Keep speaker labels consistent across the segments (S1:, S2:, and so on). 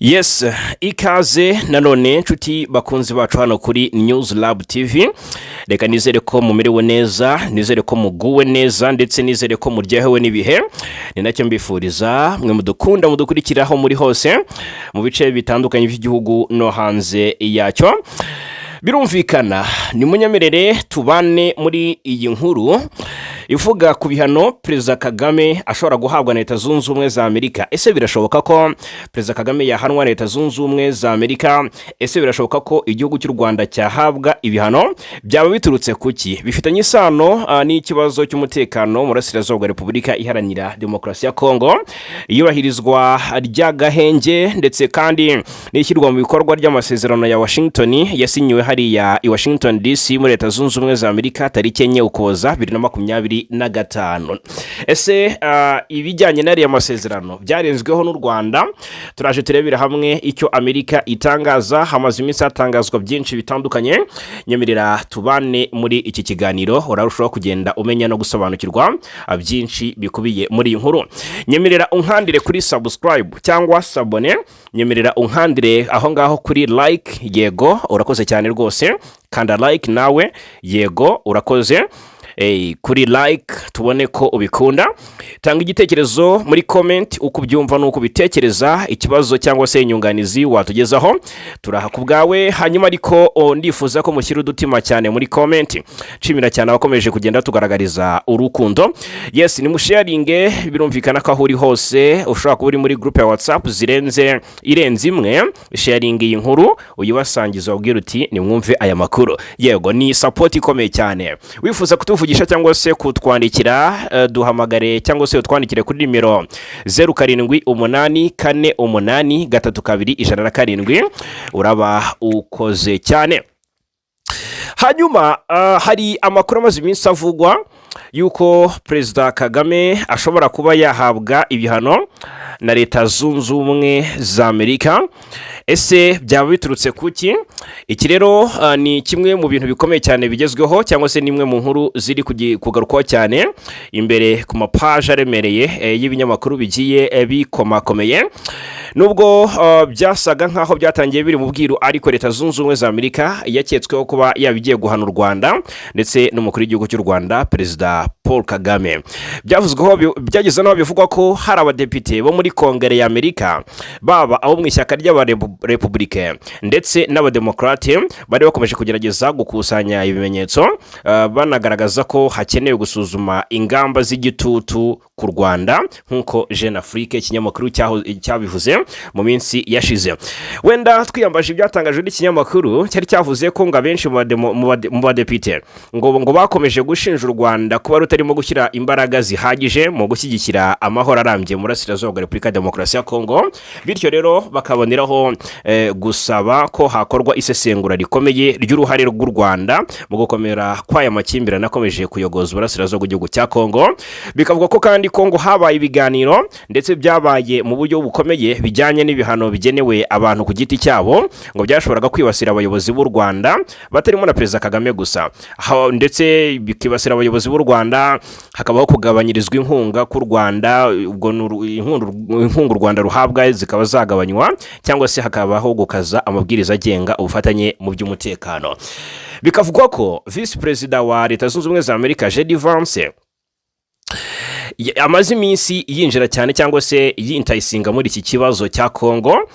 S1: Yes, ikaze nanone nshuti bakunzi bacu hano kuri News Lab TV. Reka nizere ko mumerewe neza, nizere ko muguwe neza ndetse nizere ko muryohewe n'ibihe. Ni nacyo mbifuriza mwe mudukunda mudukurikiraho muri hose mu bice bitandukanye by'igihugu no hanze yacyo. Birumvikana ni munyamerere tubane muri iyi nkuru ivuga ku bihano Perezida Kagame ashobora guhabwa na Leta Zunze Ubumwe za Amerika. Ese birashoboka ko Perezida Kagame yahanwa na Leta Zunze Ubumwe za Amerika? Ese birashoboka ko igihugu cy'u Rwanda cyahabwa ibihano? Byaba biturutse kuki? Bifitanye isano n'ikibazo cy'umutekano mu Burasirazuba bwa Repubulika Iharanira Demokarasi ya Kongo, iyubahirizwa ry'agahenge ndetse kandi n'ishyirwa mu bikorwa ry'amasezerano ya Washington yasinyiwe hariya i Washington DC muri Leta Zunze Ubumwe za Amerika tariki 4 Ukuboza 2025. Ese ibijyanye n'ariya masezerano byarenzweho n'u Rwanda? Turaje turebera hamwe icyo Amerika itangaza. Hamaze iminsi hatangazwa byinshi bitandukanye. Nyemerera tubane muri iki kiganiro urarushaho kugenda umenya no gusobanukirwa byinshi bikubiye muri iyi nkuru. Nyemerera unkandire kuri subscribe cyangwa sabone. Nyemerera unkandire aho ngaho kuri like. Yego urakoze cyane rwose. Kanda like nawe. Yego urakoze. Kuri like tubone ko ubikunda. Tanga igitekerezo muri comment uko byumva nuko bitekereza ikibazo cyangwa se inyunganizi watugezaho. Turaha kubgawe hanyuma ariko ndifuza ko mushyira udutima cyane muri comment. Nshimira cyane abakomeje kugenda tugaragariza urukundo. Yes, ni musharinge birumvikana ko uri hose ushobora kuba uri muri group ya WhatsApp irenze imwe. Sharing iyi nkuru uyibasangiza ubwira uti ni mwumve aya makuru. Yego ni support ikomeye cyane. Wifuza kutuvugisha cyangwa se kutwandikira duhamagare cyangwa se utwandikire kuri nimero 0788383207 uraba ukoze cyane. Hanyuma hari amakuru amaze iminsi avugwa yuko Perezida Kagame ashobora kuba yahabwa ibihano na Leta Zunze Ubumwe za Amerika. Ese byaba biturutse kuki? Iki rero ni kimwe mu bintu bikomeye cyane bigezweho cyangwa se nimwe mu nkuru ziri kugarukwaho cyane imbere ku mapaje aremereye y'ibinyamakuru bigiye bikomakomeye. Nubwo byasaga nkaho byatangiye biri mu bwiru, ariko Leta Zunze Ubumwe za Amerika yaketsweho kuba yabigiye guhana u Rwanda ndetse n'umukuru w'igihugu cy'u Rwanda Perezida Paul Kagame. Byageze naho bivugwa ko hari abadepite bo muri Kongere ya Amerika, baba abo mu ishyaka ry'abarepublicain ndetse n'abademokrate, bari bakomeje kugerageza gukusanya ibimenyetso banagaragaza ko hakenewe gusuzuma ingamba z'igitutu ku Rwanda nk'uko Jeune Afrique ikinyamakuru cyabivuze mu minsi yashize. Wenda twiyambaje ibyatangajwe n'ikinyamakuru cyari cyavuze ko ngo abenshi mu badepite ngo bakomeje gushinja u Rwanda kuba rutarimo gushyira imbaraga zihagije mu gushyigikira amahoro arambye mu Burasirazuba bwa Repubulika Demokarasi ya Kongo. Bityo rero bakaboneraho gusaba ko hakorwa isesengura rikomeye ry'uruhare rw'u Rwanda mu gukomera kw'aya makimbirane akomeje kuyogoza Burasirazuba bw'igihugu cya Kongo. Bikavuga ko kandi Kongo habaye ibiganiro ndetse byabaye mu buryo bukomeye bijyanye n'ibihano bigenewe abantu ku giti cyabo, ngo byashoboraga kwibasira abayobozi b'u Rwanda batarimo na Perezida Kagame gusa, ndetse bikibasira abayobozi b'u Rwanda, hakabaho kugabanyirizwa inkunga ku Rwanda, ubwo inkunga u Rwanda ruhabwa zikaba zagabanywa, cyangwa se hakabaho gukaza amabwiriza agenga ubufatanye mu by'umutekano. Bikavugwa ko Vice President wa Leta Zunze Ubumwe za Amerika JD Vance amaze iminsi yinjira cyane cyangwa se yintayisinga muri iki kibazo cya Kongo.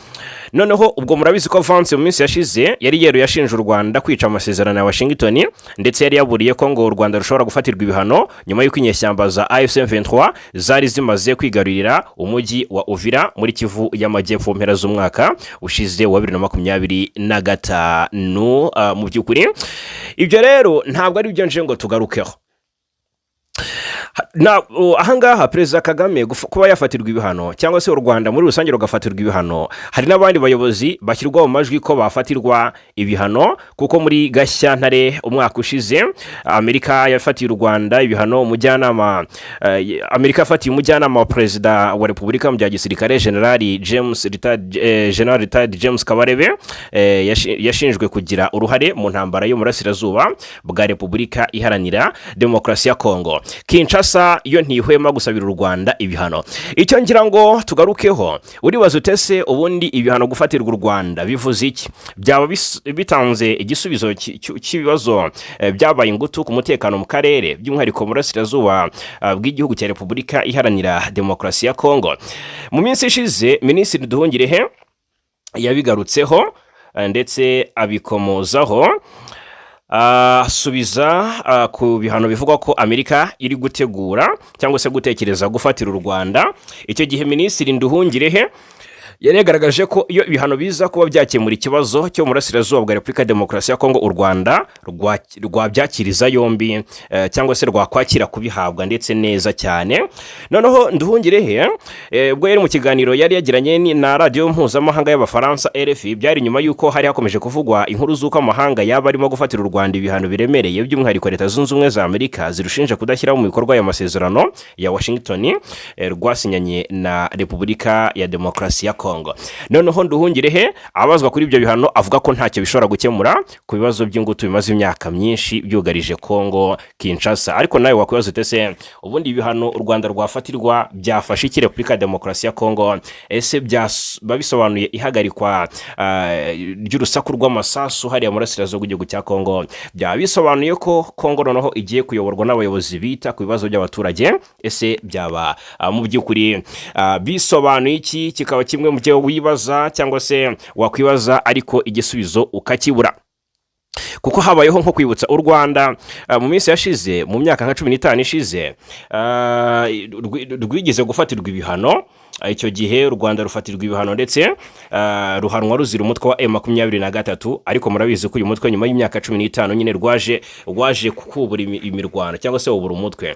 S1: Noneho ubwo murabizi ko Vance mu minsi yashize yari yashinje u Rwanda kwica amasezerano ya Washington, ndetse yari yaburiye ko ngo u Rwanda rushobora gufatirwa ibihano nyuma y'uko inyeshyamba za AFC/M23 zari zimaze kwigarurira umujyi wa Uvira muri Kivu y'Amajyepfo mpera z'umwaka ushize wa 2025. Mu by'ukuri ibyo rero ntabwo ari byo nje ngo tugarukeho. Ahangaha Perezida Kagame kuba yafatirwa ibihano cyangwa se u Rwanda muri rusange rugafatirwa ibihano, hari n'abandi bayobozi bashyirwa mu majwi ko bafatirwa ibihano, kuko muri Gashyantare umwaka ushize Amerika yafatiye u Rwanda ibihano. Amerika yafatiye umujyanama wa Perezida wa Repubulika mu bya gisirikare General Retired James Kabarebe yashinjwe kugira uruhare mu ntambara yo mu Burasirazuba bwa Repubulika Iharanira Demokarasi ya Kongo. Kinshasa Kinshasa yo ntihwema gusabira u Rwanda ibihano. Icyo ngira ngo tugarukeho, uribaza utese ubundi ibihano gufatirwa u Rwanda bivuze iki? Byaba bitanze igisubizo cy'ibibazo byabaye ingutu ku mutekano mu karere, by'umwihariko mu burasirazuba bw'igihugu cya Repubulika Iharanira Demokarasi ya Kongo. Mu minsi ishize Minisitiri Nduhungirehe yabigarutseho ndetse abikomozaho, asubiza ku bihano bivugwa ko Amerika iri gutegura cyangwa se gutekereza gufatira u Rwanda. Icyo gihe Minisitiri Nduhungirehe yaregaragaje ko iyo ibihano biza kuba byakemura ikibazo cyo mu burasirazuba bwa Repubulika ya Demokarasi ya Kongo, u Rwanda rwabyakiriza yombi cyangwa se rwakwakira kubihabwa ndetse neza cyane. Noneho Nduhungirehe ubwo yari mu kiganiro yari yagiranye na radio mpuzamahanga y'Abafaransa RFI, byari nyuma yuko hari hakomeje kuvugwa inkuru z'uko amahanga yaba arimo gufatira u Rwanda ibihano biremereye, by'umwihariko Leta Zunze Ubumwe za Amerika zirushinja kudashyira mu bikorwa y'amasezerano ya Washington rwasinyanye na Repubulika ya Demokarasi ya Kongo. Noneho Nduhungirehe abazwa kuri ibyo bihano avuga ko ntacyo bishobora gukemura ku bibazo by'ingutu bimaze imyaka myinshi byugarije Kongo Kinshasa. Ariko nawe wakwibaza utese ubundi ibihano u Rwanda rwafatirwa byafasha iki Repubulika ya Demokarasi ya Kongo? Ese babisobanuye ihagarikwa ry'urusaku rw'amasasu hariya mu burasirazuba bw'igihugu cya Kongo? Byaba bisobanuye ko Kongo noneho igiye kuyoborwa n'abayobozi bita ku bibazo by'abaturage? Ese byaba mu by'ukuri bisobanuye iki? Kikaba kimwe mu byo wibaza cyangwa se wakwibaza ariko igisubizo ukakibura, kuko habayeho nko kwibutsa u Rwanda mu minsi yashize, mu myaka nka 15 ishize, rwigeze gufatirwa ibihano. Icyo gihe u Rwanda rufatirwa ibihano ndetse ruhanwa ruzira umutwe wa M23, ariko murabizi ko uyu mutwe nyuma y'imyaka 15 nyine rwaje kukubura imirwano cyangwa se ubura umutwe.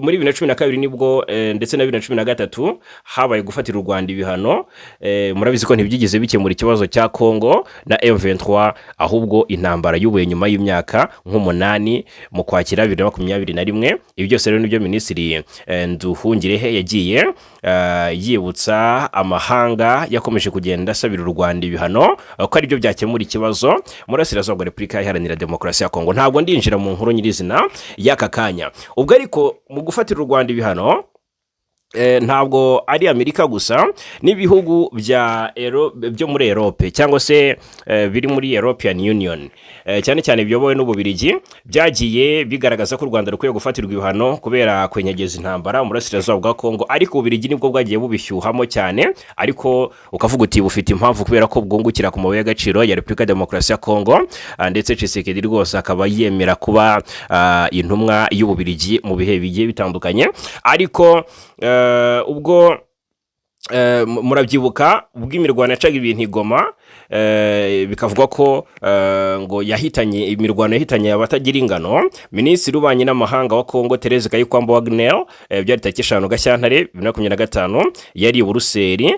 S1: Muri 2012 nibwo ndetse na 2013 habaye gufatira u Rwanda ibihano. Murabizi ko ntibyigeze bikemura ikibazo cya Kongo na M23, ahubwo intambara yubuye nyuma y'imyaka nk'umunani mu Kwakira 2021. Ibi byose rero nibyo Minisitiri Nduhungirehe yagiye yibutsa amahanga yakomeje kugenda asabira u Rwanda ibihano ko ari byo byakemura ikibazo mu burasirazuba bwa Repubulika Iharanira Demokarasi ya Kongo. Ntabwo ndinjira mu nkuru nyirizina y'aka kanya. Ubwo ariko mu gufatira u Rwanda ibihano ntabwo ari Amerika gusa, n'ibihugu byo muri Europe cyangwa se biri muri European Union, cyane cyane biyobowe n'Ububiligi, byagiye bigaragaza ko u Rwanda rukwiye gufatirwa ibihano kubera kwenyegeza intambara mu burasirazuba bwa Kongo. Ariko Ububiligi nibwo bwagiye bubishyuhamo cyane, ariko ukavuga uti bufite impamvu kubera ko bwungukira ku mabuye y'agaciro ya Repubulika ya Demokarasi ya Kongo, ndetse Tshisekedi rwose akaba yemera kuba intumwa y'Ububiligi mu bihe bigiye bitandukanye. Ariko ubwo murabyibuka ubw'imirwano yacaga ibintu Igoma, bikavugwa ko ngo imirwano yahitanye abatagira ingano. Minisitiri w'Ububanyi n'Amahanga wa Kongo Therese Kayikwamba Wagner byari tariki 5 Gashyantare 2025 yari i Buruseli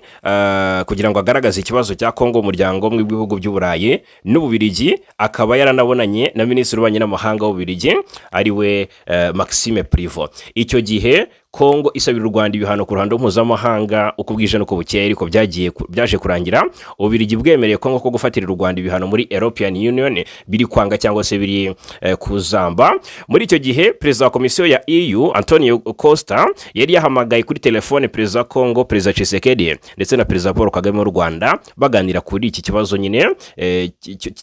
S1: kugira ngo agaragaze ikibazo cya Kongo mu muryango w'ibihugu by'Uburayi n'Ububiligi. Akaba yaranabonanye na Minisitiri w'Ububanyi n'Amahanga w'Ububiligi ariwe Maxime Prevot. Icyo gihe Kongo isabira u Rwanda ibihano ku ruhando mpuzamahanga uko bwije nuko bukeye, ariko byaje kurangira Ububiligi bwemereye Kongo ko gufatira u Rwanda ibihano muri European Union biri kwanga cyangwa se biri kuzamba. Muri icyo gihe Perezida wa Komisiyo ya EU Antonio Costa yari yahamagaye kuri telefone Perezida Kongo, Perezida Tshisekedi ndetse na Perezida Paul Kagame w'u Rwanda baganira kuri iki kibazo nyine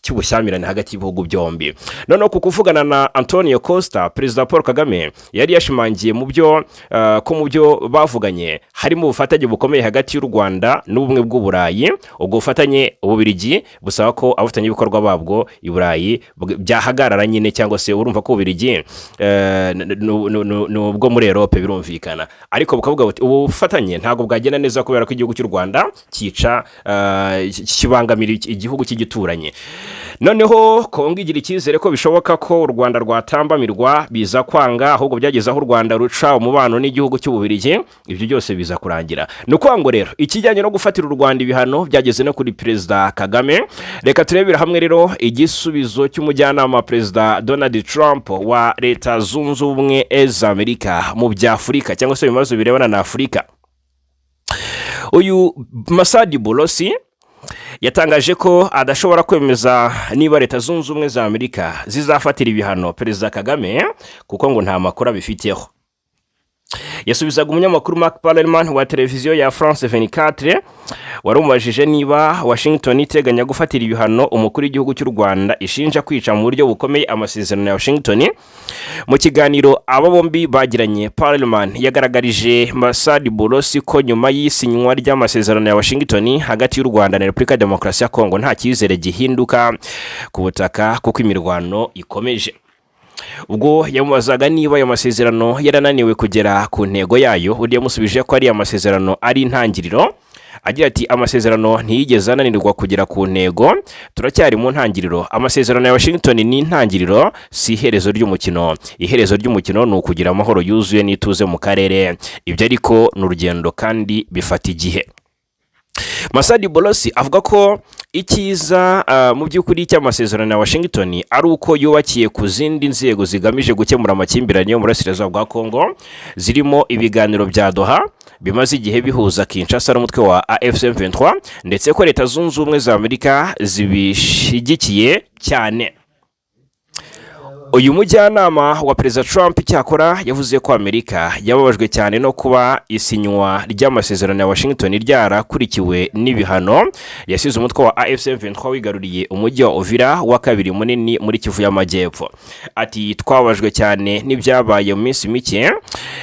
S1: cy'ubushyamirane hagati y'ibihugu byombi. Noneho ku kuvugana na Antonio Costa, Perezida Paul Kagame yari yashimangiye mu byo ko mu byo bavuganye harimo ubufatanye bukomeye hagati y'u Rwanda n'ubumwe bw'Uburayi. Ubwo bufatanye Ububiligi busaba ko abafatanya ibikorwa babwo i Burayi byahagarara nyine, cyangwa se urumva ko Ububiligi n'ubwo muri Europe birumvikana, ariko bukavuga buti ubu bufatanye ntabwo bwagenda neza kubera ko igihugu cy'u Rwanda kibangamira igihugu cy'igituranye. Noneho Kongo igira icyizere ko bishoboka ko u Rwanda rwatambamirwa, biza kwanga, ahubwo byageze aho u Rwanda ruca umubano n'igihugu cy'Ububiligi. Ibyo byose biza kurangira. Nuko ngo rero ikijyanye no gufatira u Rwanda ibihano byageze no kuri Perezida Kagame. Reka turebera hamwe rero igisubizo cy'umujyanama Perezida Donald Trump wa Leta Zunze Ubumwe za Amerika mu bya Afurika cyangwa se ibibazo birebana na Afurika. Uyu Masadi Bolosi yatangaje ko adashobora kwemeza niba Leta Zunze Ubumwe za Amerika zizafatira ibihano Perezida Kagame kuko ngo nta makuru abifiteho. yasubizaga umunyamakuru Mark Parlerman wa televiziyo ya France 24 warumubajije niba Washington iteganya gufatira ibihano umukuru w'igihugu cy'u Rwanda ishinja kwica mu buryo bukomeye amasezerano ya Washington. Mu kiganiro aba bombi bagiranye, Parlerman yagaragarije Masadi Bolosi ko nyuma y'isinywa ry'amasezerano ya Washington hagati y'u Rwanda na Repubulika ya Demokarasi ya Kongo nta cyizere gihinduka ku butaka kuko imirwano ikomeje. Ubwo yamubazaga niba ayo masezerano yarananiwe kugera ku ntego yayo, undi yamusubije ko ari amasezerano ari intangiriro. Agira ati amasezerano ntiyigeze ananirwa kugera ku ntego, turacyari mu ntangiriro. Amasezerano ya Washington ni intangiriro, si iherezo ry'umukino. Iherezo ry'umukino ni ukugira amahoro yuzuye n'ituze mu karere. Ibyo ariko ni urugendo kandi bifata igihe. Masadi Bolosi avuga ko icyiza mu by'ukuri cy'amasezerano ya Washington ari uko yubakiye ku zindi nzego zigamije gukemura amakimbirane yo mu burasirazuba bwa Kongo, zirimo ibiganiro bya Doha bimaze igihe bihuza Kinshasa n'umutwe wa AFC/M23, ndetse ko Leta Zunze Ubumwe za Amerika zibishigikiye cyane. Uyu mujyanama wa Perezida Trump cyakora yavuze ko Amerika yababajwe cyane no kuba isinywa ry'amasezerano ya Washington ryarakurikiwe n'ibihano yasize umutwe wa AFC/M23 wigaruriye umujyi wa Uvira wa kabiri munini muri Kivu y'Amajyepfo. Ati twababajwe cyane n'ibyabaye mu minsi mike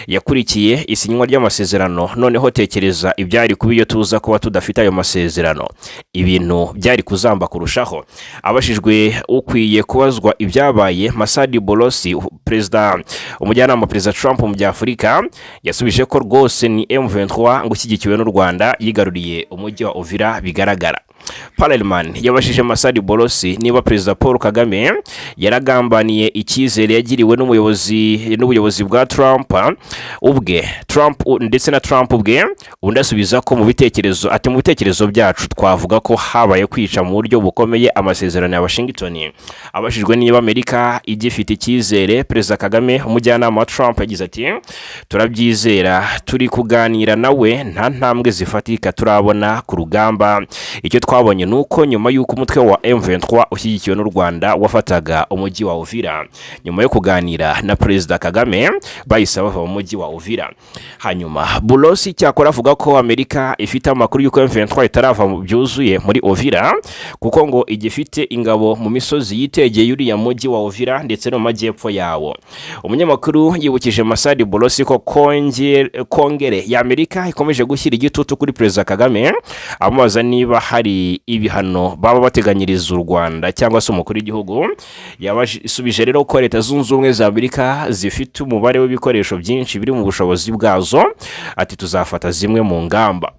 S1: yakurikiye isinywa ry'amasezerano, noneho tekereza ibyari kuba iyo tuza kuba tudafite ayo masezerano, ibintu byari kuzamba kurushaho. Abashijwe ukwiye kubazwa ibyabaye, Masadi Bolosi, umujyanama Perezida Trump mu bya Afurika, yasubije ko rwose ni M23 ngo ushyigikiwe n'u Rwanda yigaruriye umujyi wa Uvira bigaragara. Parlerman yabashije Masadi Bolosi niba Perezida Paul Kagame yaragambaniye icyizere yagiriwe n'ubuyobozi bwa Trump ubwe, ndetse na Trump ubwe. Undi asubiza ko mu bitekerezo byacu twavuga ko habaye kwica mu buryo bukomeye amasezerano ya Washington. Abashijwe niba Amerika igifite icyizere Perezida Kagame, umujyanama wa Trump, yagize ati turabyizera, turi kuganira nawe, nta ntambwe zifatika turabona ku rugamba. Icyo twabonye nuko nyuma y'uko umutwe wa M23 ushyigikiwe n'u Rwanda wafataga umujyi wa Uvira, nyuma yo kuganira na Perezida Kagame bahise bava mu mujyi wa Uvira. Hanyuma Bolosi cyakora avuga ko Amerika ifite amakuru y'uko M23 itarava byuzuye muri Uvira, kuko ngo igifite ingabo mu misozi yitegeye uriya mujyi wa Uvira ndetse no mu majyepfo yawo. Umunyamakuru yibukije Masadi Bolosi ko Kongere ya Amerika ikomeje gushyira igitutu kuri Perezida Kagame, amubaza niba hari ibihano baba bateganyiriza u Rwanda cyangwa se umukuru w'igihugu. Yabasubije rero ko Leta Zunze Ubumwe za Amerika zifite umubare w'ibikoresho byinshi biri mu bushobozi bwazo, ati tuzafata zimwe mu ngamba.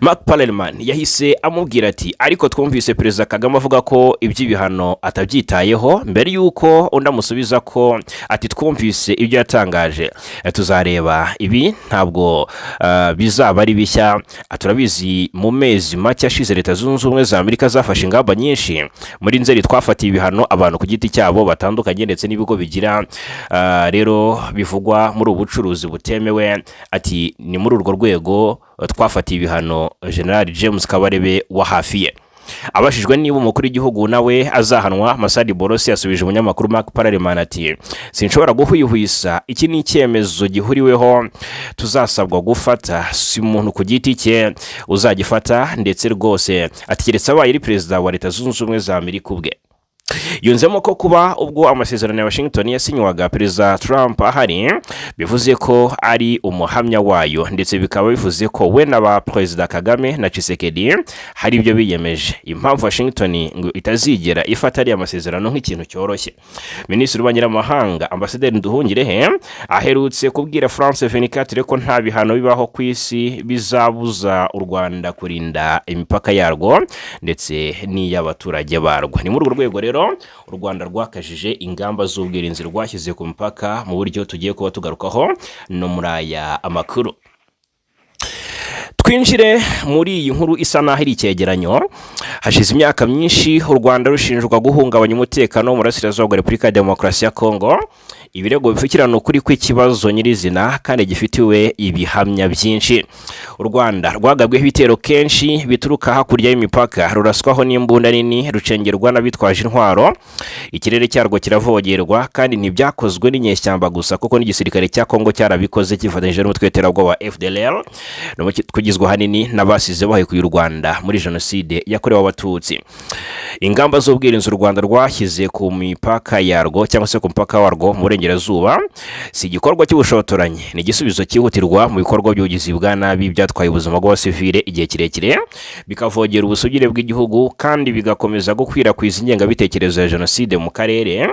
S1: Mark Parlerman yahise amubwira ati ariko twumvise Perezida Kagame avuga ko iby'ibihano atabyitayeho, mbere yuko undi amusubiza ko ati twumvise ibyo yatangaje, tuzareba, ibi ntabwo bizaba ari bishya. Turabizi mu mezi make ashize Leta Zunze Ubumwe za Amerika zafashe ingamba nyinshi. Muri Nzeri twafatiye ibihano abantu ku giti cyabo batandukanye ndetse n'ibigo bigira rero bivugwa muri ubucuruzi butemewe. Ati ni muri urwo rwego twafatiye ibihano General James Kabarebe wa hafi ye. Abashijwe niba umukuru w'igihugu nawe azahanwa, Masadi Bolosi yasubije umunyamakuru Mark Parlerman ati sinshobora guhwihwisa, iki ni icyemezo gihuriweho tuzasabwa gufata, si umuntu ku giti cye uzagifata, ndetse rwose ati keretse abaye ari Perezida wa Leta Zunze Ubumwe za Amerika ubwe. Yunzemo ko kuba ubwo amasezerano ya Washington yasinywaga Perezida Trump ahari bivuze ko ari umuhamya wayo, ndetse bikaba bivuze ko we na Perezida Kagame na Tshisekedi hari ibyo biyemeje. Impamvu Washington ngo itazigera ifata ari amasezerano nk'ikintu cyoroshye. Minisitiri w'Abanyamahanga Ambasaderi Nduhungirehe aherutse kubwira France 24 ko nta bihano bibaho ku isi bizabuza u Rwanda kurinda imipaka yarwo ndetse n'iy'abaturage barwo. Ni muri urwo rwego rero u Rwanda rwakajije ingamba z'ubwirinzi rwashyize ku mupaka mu buryo tugiye kuba tugarukaho no muri aya amakuru. Twinjire muri iyi nkuru isa naho iri icyegeranyo. Hashize imyaka myinshi u Rwanda rushinjwa guhungabanya umutekano mu burasirazuba bwa Repubulika ya Demokarasi ya Kongo. ibirego bifukirana ukuri kw'ikibazo nyirizina kandi gifitiwe ibihamya byinshi. U Rwanda rwagabweho ibitero kenshi bituruka hakurya y'imipaka, ruraswaho n'imbunda nini, rucengerwa n'abitwaje intwaro. Ikirere cyarwo kiravogerwa kandi ntibyakozwe n'inyeshyamba gusa kuko n'igisirikare cya Kongo cyarabikoze kifatanyije n'umutwe w'iterabwoba FDLR kugizwe hanini n'abasize bahekuye u Rwanda muri jenoside yakorewe abatutsi. Ingamba z'ubwirinzi u Rwanda rwashyize ku mipaka yarwo cyangwa se ku mupaka warwo mu burengerazuba si igikorwa cy'ubushotoranyi, ni igisubizo cyihutirwa mu bikorwa by'ubugizi bwa nabi byatwaye ubuzima bw'abasivile igihe kirekire, bikavogera ubusugire bw'igihugu kandi bigakomeza gukwirakwiza ingengabitekerezo ya jenoside mu karere.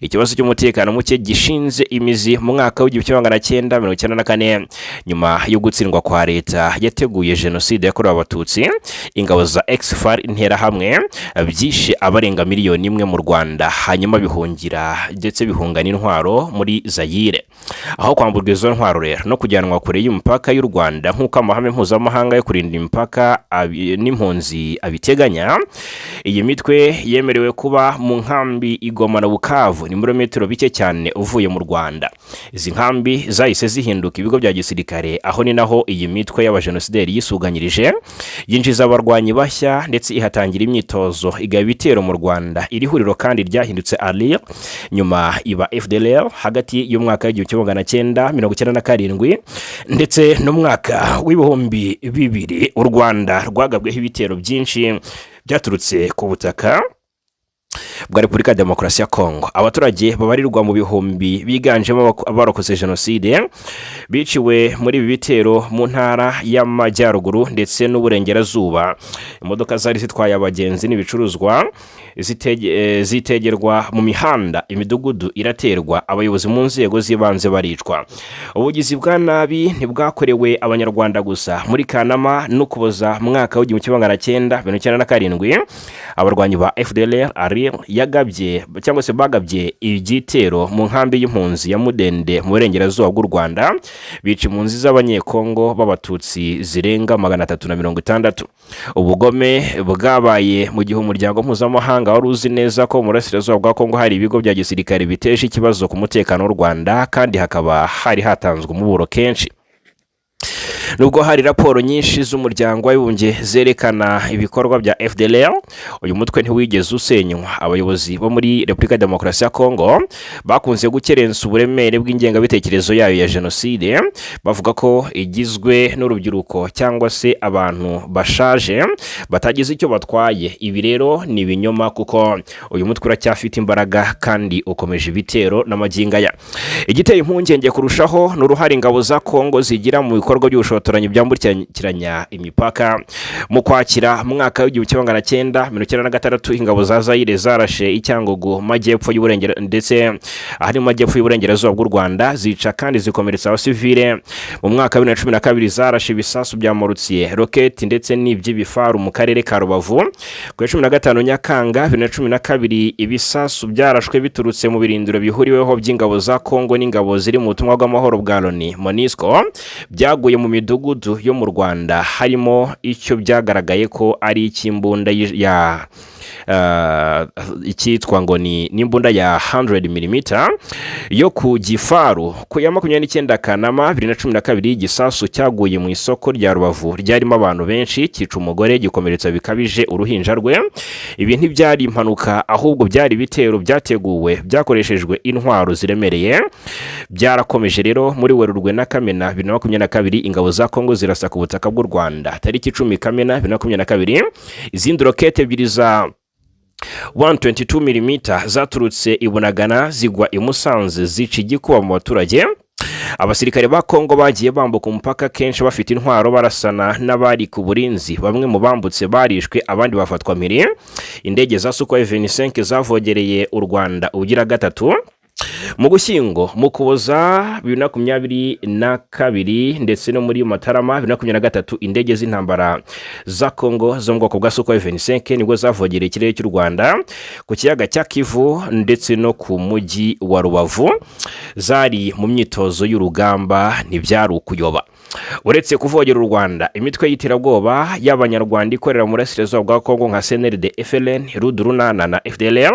S1: Ikibazo cy'umutekano muke gishinze imizi mu mwaka w'1994 nyuma yo gutsindwa kwa leta yateguye jenoside yakorewe abatutsi. Ingabo za ex-FAR interahamwe byishe abarenga miliyoni imwe mu Rwanda, hanyuma bihungira ndetse bihungana intwaro muri Zaire. Aho kwamburwa izo ntwaro rero no kujyanwa kure y'umupaka y'u Rwanda nk'uko amahame mpuzamahanga yo kurinda imipaka n'impunzi abiteganya, iyi mitwe yemerewe kuba mu nkambi Igoma na Bukavu, ni metero bike cyane uvuye mu Rwanda. Izi nkambi zahise zihinduka ibigo bya gisirikare, aho ni naho iyi mitwe y'abajenosideri yisuganyirije, yinjiza abarwanyi bashya ndetse ihatangira imyitozo, igaba ibitero mu Rwanda. Iri huriro kandi ryahindutse ALIR nyuma iba FDLR hagati y'umwaka w'1997 ndetse n'umwaka w'ibihumbi 2000. U Rwanda rwagabweho ibitero byinshi byaturutse ku butaka bwa Repubulika ya Demokarasi ya Kongo. Abaturage babarirwa mu bihumbi biganjemo abarokoze jenoside biciwe muri ibi bitero mu ntara y'Amajyaruguru ndetse n'uburengerazuba. Imodoka zari zitwaye abagenzi n'ibicuruzwa zitegerwa mu mihanda, imidugudu iraterwa, abayobozi mu nzego z'ibanze baricwa. Ubugizi bwa nabi ntibwakorewe abanyarwanda gusa. Muri Kanama n'Ukuboza mu mwaka w'1997 abarwanyi ba FDLR yagabye cyangwa se bagabye igitero mu nkambi y'impunzi ya Mudende mu burengerazuba bw'u Rwanda, bica impunzi z'abanyekongo b'abatutsi zirenga 360. Ubugome bwabaye mu gihe umuryango mpuzamahanga wari uzi neza ko mu burasirazuba bwa Kongo hari ibigo bya gisirikare biteje ikibazo ku mutekano w'u Rwanda, kandi hakaba hari hatanzwe umuburo kenshi. Nubwo hari raporo nyinshi z'umuryango w'abibumbye zerekana ibikorwa bya FDLR, uyu mutwe ntiwigeze usenywa. Abayobozi bo muri Repubulika ya Demokarasi ya Kongo bakunze gukerensa uburemere bw'ingengabitekerezo yayo ya jenoside, bavuga ko igizwe n'urubyiruko cyangwa se abantu bashaje batagize icyo batwaye. Ibi rero ni ibinyoma kuko uyu mutwe uracyafite imbaraga kandi ukomeje ibitero n'amagingaya. Igiteye impungenge kurushaho n'uruhare ingabo za Kongo zigira mu bikorwa by'ubushotoranyi byambukiranya imipaka. Mu Kwakira mu mwaka w'1996 ingabo za Zaire zarashe icyangugu majyepfo ndetse ahari majyepfo y'uburengerazuba bw'u Rwanda, zica kandi zikomeretsa abasivile. Mu mwaka wa 2012 zarashe ibisasu bya Morutsiye, roketi ndetse n'iby'ibifaru mu karere ka Rubavu. Ku 15 Nyakanga 2012 ibisasu byarashwe biturutse mu birindiro bihuriweho by'ingabo za Kongo n'ingabo ziri mu butumwa bw'amahoro bwa Loni MONUSCO, byaguye mu midugudu yo mu Rwanda, harimo icyo byagaragaye ko ari ikimbunda ya icyitwa ngo ni n'imbunda ya 100mm yo ku gifaru. Ku ya 29 Kanama 2012 igisasu cyaguye mu isoko rya Rubavu ryarimo abantu benshi, cyica umugore, gikomeretsa bikabije uruhinja rwe. Ibi ntibyari impanuka, ahubwo byari bitero byateguwe byakoreshejwe intwaro ziremereye. Byarakomeje rero muri Werurwe na Kamena 2022 ingabo za Kongo zirasa ku butaka bw'u Rwanda. Tariki 10 Kamena 2022 izindi rokete ebyiri za 122mm zaturutse i Bunagana zigwa i Musanze, zica igikuba mu baturage. Abasirikare ba Kongo bagiye bambuka umupaka kenshi bafite intwaro barasana n'abari ku burinzi. Bamwe mu bambutse barishwe, abandi bafatwa mpiri. Indege za Sukhoi 25 zavogereye u Rwanda ugira gatatu. Mu Gushyingo, mu Kuboza 2022 ndetse no muri Matarama 2023 indege z'intambara za Kongo zo mu bwoko bwa Sukhoi 25 nibwo zavogereye ikirere cy'u Rwanda ku kiyaga cya Kivu ndetse no ku mujyi wa Rubavu. Zari mu myitozo y'urugamba, ntibyari ukuyoba. Uretse kuvogera u Rwanda, imitwe y'iterabwoba y'abanyarwanda ikorera mu burasirazuba bwa Kongo nka CNRD, FLN, RUD, RUNANA na FDLR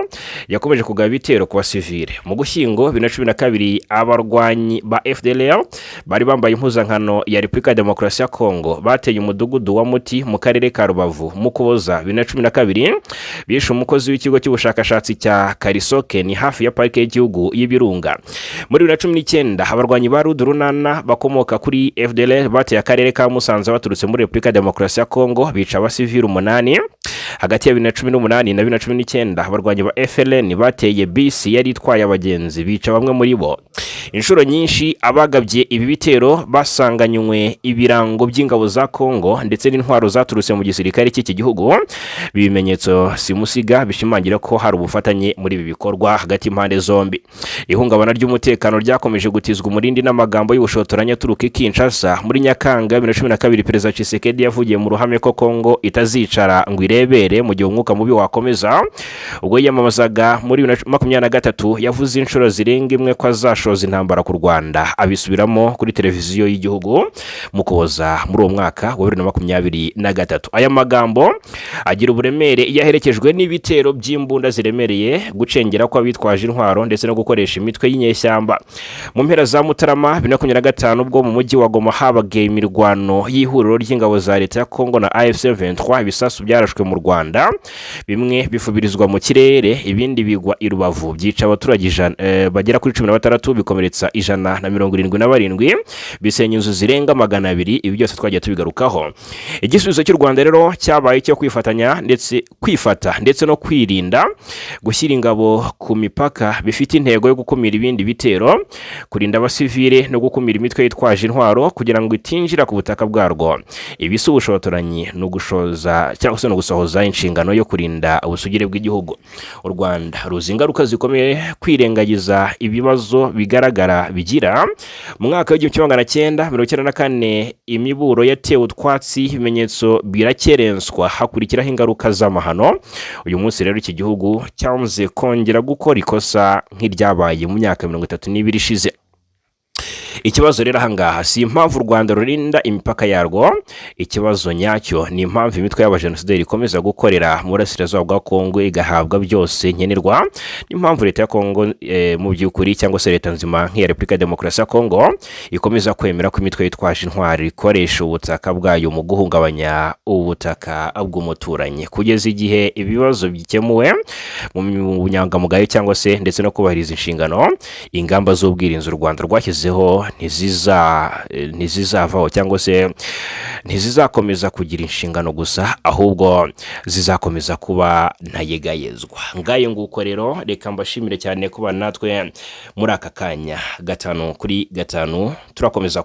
S1: yakomeje kugaba ibitero ku basivile. Mu Ugushyingo 2012 abarwanyi ba FDLR bari bambaye impuzankano ya Repubulika ya Demokarasi ya Kongo bateye umudugudu wa Muti mu karere ka Rubavu mu Kuboza 2012 bishe umukozi w'ikigo cy'ubushakashatsi cya Karisoke ni hafi ya parike y'igihugu y'Ibirunga. Muri 2019 abarwanyi ba Rudurunana bakomoka kuri FDLR bateye akarere ka Musanze baturutse muri Repubulika ya Demokarasi ya Kongo bica abasivili 8. Hagati ya 2018 na 2019 abarwanyi ba FLN bateye bisi yari itwaye abagenzi bica bamwe muri bo. Inshuro nyinshi abagabye ibi bitero basanganywe ibirango by'ingabo za Kongo ndetse n'intwaro zaturutse mu gisirikare cy'iki gihugu. Bimenyetso simusiga bishimangira ko hari ubufatanye muri ibi bikorwa hagati impande zombi. Ihungabana ry'umutekano ryakomeje gutizwa umurindi n'amagambo y'ubushotoranya turuka Kinshasa. Muri Nyakanga 2012 Perezida Tshisekedi yavugiye mu ruhame ko Kongo itazicara ngo irebere mu gihe umwuka mubi wakomeza. Ubwo yamamazaga muri 2023 yavuze inshuro zirenga imwe ko azashoza intambara ku Rwanda, abisubiramo kuri televiziyo y'igihugu mu Kuboza muri uwo mwaka wa 2023. Aya magambo agira uburemere yaherekejwe n'ibitero by'imbunda ziremereye, gucengera kwa bitwaje intwaro ndetse no gukoresha imitwe y'inyeshyamba. Mu mpera za Mutarama 2025 ubwo mu mujyi wa Goma habagaye imirwano y'ihuriro ry'ingabo za leta ya Kongo na AFC 23, ibisasu byarashwe mu Rwanda, bimwe bifubirizwa mu kirere ibindi bigwa i Rubavu byica abaturage bagera kuri 16, bikomeretsa 177, bisenya inzu zirenga 200. Ibi byose twagiye tubigarukaho. Igisubizo cy'u Rwanda rero cyabaye cyo kwifata ndetse no kwirinda, gushyira ingabo ku mipaka bifite intego yo gukumira ibindi bitero, kurinda abasivile no gukumira imitwe yitwaje intwaro kugira ngo itinjira ku butaka bwarwo. Ibisi ubushotoranyi no gushoza cyangwa se no gusohoza inshingano yo kurinda ubusugire bw'igihugu. U Rwanda ruzi ingaruka zikomeye kwirengagiza ibibazo bigaragara bigira. Mu mwaka w'1994 imiburo yatewe utwatsi, ibimenyetso birakerenswa hakurikiraho ingaruka z'amahano. Uyu munsi rero iki gihugu cyanze kongera gukora ikosa nk'iryabaye mu myaka 32 ishize. Ikibazo rero ahangaha si impamvu u Rwanda rurinda imipaka yarwo, ikibazo nyacyo ni impamvu imitwe y'abajenosideri ikomeza gukorera mu burasirazuba bwa Kongo igahabwa byose nkenerwa. Ni impamvu leta ya Kongo mu by'ukuri cyangwa se leta nzima nk'iya Repubulika ya Demokarasi ya Kongo ikomeza kwemera ko imitwe yitwaje intwari ikoresha ubutaka bwayo mu guhungabanya ubutaka bw'umuturanyi, kugeza igihe ibibazo bikemuwe mu bunyangamugayo cyangwa se ndetse no kubahiriza inshingano. Ingamba z'ubwirinzi u Rwanda rwashyizeho ntizizavaho cyangwa se ntizizakomeza kugira inshingano gusa, ahubwo zizakomeza kuba ntayegayezwa. Ngaye nguko rero reka mbashimire cyane kuba natwe muri aka kanya 5 kuri 5 turakomeza